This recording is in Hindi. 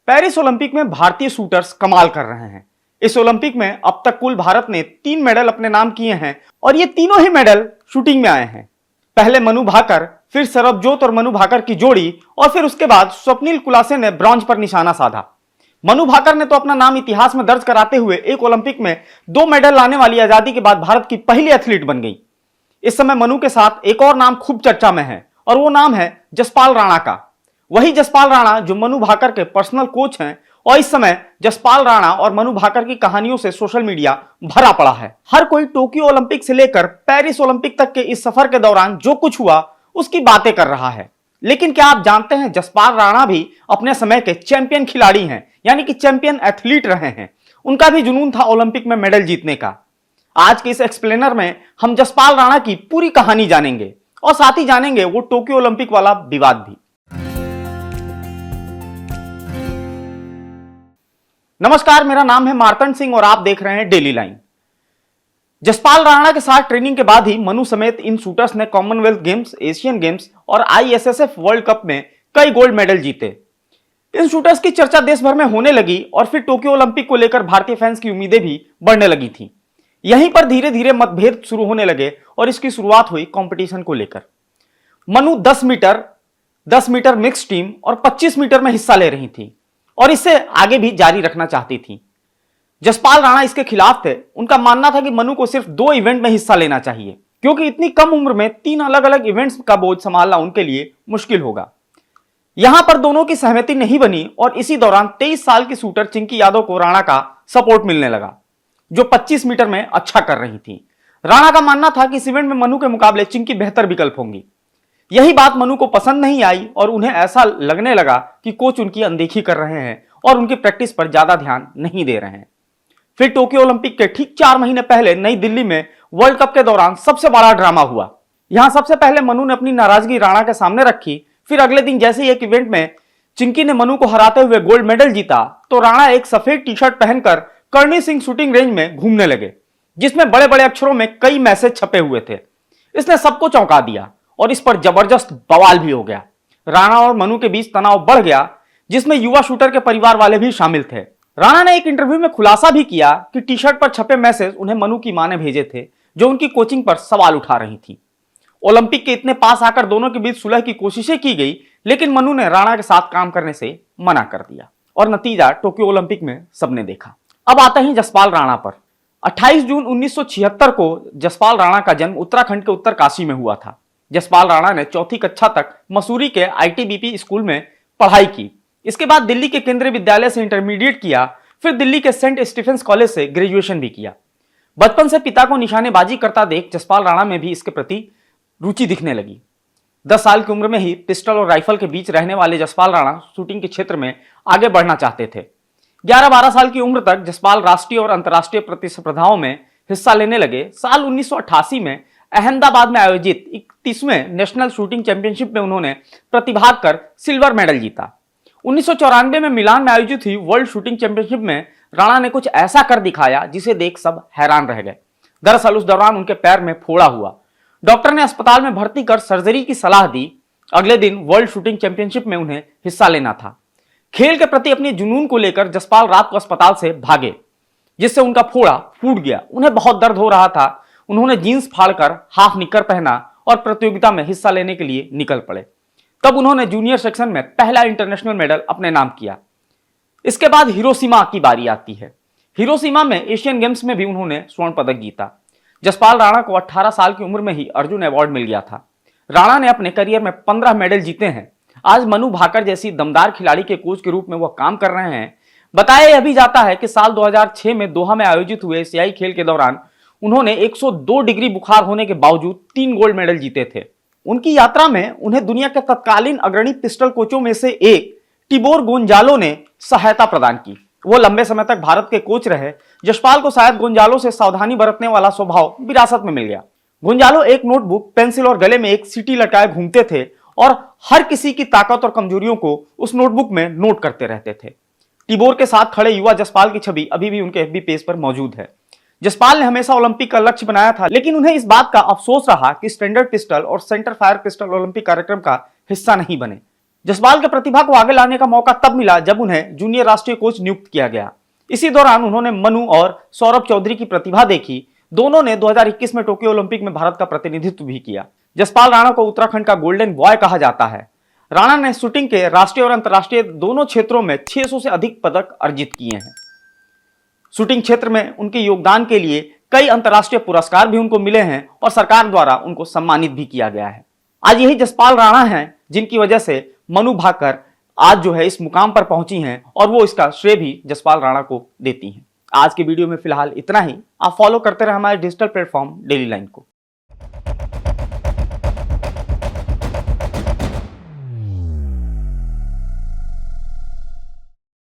पेरिस ओलंपिक में भारतीय शूटर्स कमाल कर रहे हैं। इस ओलंपिक में अब तक कुल भारत ने 3 मेडल अपने नाम किए हैं और ये तीनों ही मेडल शूटिंग में आए हैं। पहले मनु भाकर, फिर सरबजोत और मनु भाकर की जोड़ी और फिर उसके बाद स्वप्निल कुलासे ने ब्रॉन्ज पर निशाना साधा। मनु भाकर ने तो अपना नाम इतिहास में दर्ज कराते हुए एक ओलंपिक में 2 मेडल लाने वाली आजादी के बाद भारत की पहली एथलीट बन गई। इस समय मनु के साथ एक और नाम खूब चर्चा में है और वो नाम है जसपाल राणा का। वही जसपाल राणा जो मनु भाकर के पर्सनल कोच हैं और इस समय जसपाल राणा और मनु भाकर की कहानियों से सोशल मीडिया भरा पड़ा है। हर कोई टोक्यो ओलंपिक से लेकर पेरिस ओलंपिक तक के इस सफर के दौरान जो कुछ हुआ उसकी बातें कर रहा है। लेकिन क्या आप जानते हैं जसपाल राणा भी अपने समय के चैंपियन खिलाड़ी हैं, यानी कि चैंपियन एथलीट रहे हैं। उनका भी जुनून था ओलंपिक में मेडल जीतने का। आज के इस एक्सप्लेनर में हम जसपाल राणा की पूरी कहानी जानेंगे और साथ ही जानेंगे वो टोक्यो ओलंपिक वाला विवाद भी। नमस्कार, मेरा नाम है मार्तंड सिंह और आप देख रहे हैं डेली लाइन। जसपाल राणा के साथ ट्रेनिंग के बाद ही मनु समेत इन शूटर्स ने कॉमनवेल्थ गेम्स, एशियन गेम्स और आईएसएसएफ वर्ल्ड कप में कई गोल्ड मेडल जीते। इन शूटर्स की चर्चा देश भर में होने लगी और फिर टोक्यो ओलंपिक को लेकर भारतीय फैंस की उम्मीदें भी बढ़ने लगी थी। यहीं पर धीरे धीरे मतभेद शुरू होने लगे और इसकी शुरुआत हुई कंपटीशन को लेकर। मनु 10 मीटर मिक्स टीम और 25 मीटर में हिस्सा ले रही थी और इसे आगे भी जारी रखना चाहती थी। जसपाल राणा इसके खिलाफ थे। उनका मानना था कि मनु को सिर्फ 2 इवेंट में हिस्सा लेना चाहिए, क्योंकि इतनी कम उम्र में 3 अलग अलग इवेंट्स का बोझ संभालना उनके लिए मुश्किल होगा। यहां पर दोनों की सहमति नहीं बनी और इसी दौरान 23 साल की शूटर चिंकी यादव को राणा का सपोर्ट मिलने लगा, जो 25 मीटर में अच्छा कर रही थी। राणा का मानना था कि इस इवेंट में मनु के मुकाबले चिंकी बेहतर विकल्प होंगी। यही बात मनु को पसंद नहीं आई और उन्हें ऐसा लगने लगा कि कोच उनकी अनदेखी कर रहे हैं और उनकी प्रैक्टिस पर ज्यादा ध्यान नहीं दे रहे हैं। फिर टोक्यो ओलंपिक के ठीक 4 महीने पहले नई दिल्ली में वर्ल्ड कप के दौरान सबसे बड़ा ड्रामा हुआ। यहां सबसे पहले मनु ने अपनी नाराजगी राणा के सामने रखी। फिर अगले दिन जैसे ही एक इवेंट में चिंकी ने मनु को हराते हुए गोल्ड मेडल जीता तो राणा एक सफेद टी शर्ट पहनकर कर्णी सिंह शूटिंग रेंज में घूमने लगे, जिसमें बड़े बड़े अक्षरों में कई मैसेज छपे हुए थे। इसने सबको चौंका दिया और इस पर जबरदस्त बवाल भी हो गया। राणा और मनु के बीच तनाव बढ़ गया, जिसमें युवा शूटर के परिवार वाले भी शामिल थे। राणा ने एक इंटरव्यू में खुलासा भी किया कि टी शर्ट पर छपे मैसेज उन्हें मनु की मां ने भेजे थे, जो उनकी कोचिंग पर सवाल उठा रही थी। ओलंपिक के इतने पास आकर दोनों के बीच सुलह की कोशिशें की गई, लेकिन मनु ने राणा के साथ काम करने से मना कर दिया और नतीजा टोक्यो ओलंपिक में सबने देखा। अब आते हैं जसपाल राणा पर। 28 जून 1976 को जसपाल राणा का जन्म उत्तराखंड के उत्तरकाशी में हुआ था। जसपाल राणा ने 4वीं कक्षा तक मसूरी के आईटीबीपी स्कूल में पढ़ाई की। इसके बाद दिल्ली के केंद्रीय विद्यालय से इंटरमीडिएट किया, फिर दिल्ली के सेंट स्टीफेंस कॉलेज से ग्रेजुएशन भी किया। बचपन से पिता को निशानेबाजी करता देख जसपाल राणा में भी इसके प्रति रुचि दिखने लगी। 10 साल की उम्र में ही पिस्टल और राइफल के बीच रहने वाले जसपाल राणा शूटिंग के क्षेत्र में आगे बढ़ना चाहते थे। 11-12 साल की उम्र तक जसपाल राष्ट्रीय और अंतर्राष्ट्रीय प्रतिस्पर्धाओं में हिस्सा लेने लगे। साल 1988 में अहमदाबाद में आयोजित 31वें नेशनल शूटिंग चैंपियनशिप में उन्होंने प्रतिभाग कर सिल्वर मेडल जीता। 1994 में मिलान में आयोजित हुई वर्ल्ड शूटिंग चैंपियनशिप में राणा ने कुछ ऐसा कर दिखाया जिसे देख सब हैरान रह गए। दरअसल उस दौरान उनके पैर में फोड़ा हुआ। डॉक्टर ने अस्पताल में भर्ती कर सर्जरी की सलाह दी। अगले दिन वर्ल्ड शूटिंग चैंपियनशिप में उन्हें हिस्सा लेना था। खेल के प्रति अपने जुनून को लेकर जसपाल रात को अस्पताल से भागे, जिससे उनका फोड़ा फूट गया। उन्हें बहुत दर्द हो रहा था। उन्होंने जीन्स फाड़कर हाफ निक्कर पहना और प्रतियोगिता में हिस्सा लेने के लिए निकल पड़े। तब उन्होंने जूनियर सेक्शन में पहला इंटरनेशनल मेडल अपने नाम किया। इसके बाद हिरोशिमा की बारी आती है। हिरोशिमा में एशियन गेम्स में भी उन्होंने स्वर्ण पदक जीता। जसपाल राणा को 18 साल की उम्र में ही अर्जुन अवार्ड मिल गया था। राणा ने अपने करियर में 15 मेडल जीते हैं। आज मनु भाकर जैसी दमदार खिलाड़ी के कोच के रूप में वह काम कर रहे हैं। बताया यह भी जाता है कि साल 2006 में दोहा में आयोजित हुए एशियाई खेल के दौरान उन्होंने 102 डिग्री बुखार होने के बावजूद 3 गोल्ड मेडल जीते थे। उनकी यात्रा में उन्हें दुनिया के तत्कालीन अग्रणी पिस्टल कोचों में से एक टिबोर गोंजालो ने सहायता प्रदान की। वो लंबे समय तक भारत के कोच रहे। जसपाल को शायद गोंजालो से सावधानी बरतने वाला स्वभाव विरासत में मिल गया। गोंजालो एक नोटबुक, पेंसिल और गले में एक सीटी लटकाए घूमते थे और हर किसी की ताकत और कमजोरियों को उस नोटबुक में नोट करते रहते थे। टिबोर के साथ खड़े युवा जसपाल की छवि अभी भी उनके एफबी पेज पर मौजूद है। जसपाल ने हमेशा ओलंपिक का लक्ष्य बनाया था, लेकिन उन्हें इस बात का अफसोस रहा कि स्टैंडर्ड पिस्टल और सेंटर फायर पिस्टल ओलंपिक कार्यक्रम का हिस्सा नहीं बने। जसपाल के प्रतिभा को आगे लाने का मौका तब मिला जब उन्हें जूनियर राष्ट्रीय कोच नियुक्त किया गया। इसी दौरान उन्होंने मनु और सौरभ चौधरी की प्रतिभा देखी। दोनों ने 2021 में टोक्यो ओलंपिक में भारत का प्रतिनिधित्व भी किया। जसपाल राणा को उत्तराखंड का गोल्डन बॉय कहा जाता है। राणा ने शूटिंग के राष्ट्रीय और अंतर्राष्ट्रीय दोनों क्षेत्रों में 600 से अधिक पदक अर्जित किए हैं। शूटिंग क्षेत्र में उनके योगदान के लिए कई अंतर्राष्ट्रीय पुरस्कार भी उनको मिले हैं और सरकार द्वारा उनको सम्मानित भी किया गया है। आज यही जसपाल राणा हैं जिनकी वजह से मनु भाकर आज जो है इस मुकाम पर पहुंची हैं और वो इसका श्रेय भी जसपाल राणा को देती हैं। आज के वीडियो में फिलहाल इतना ही। आप फॉलो करते रहे हमारे डिजिटल प्लेटफॉर्म डेली लाइन को।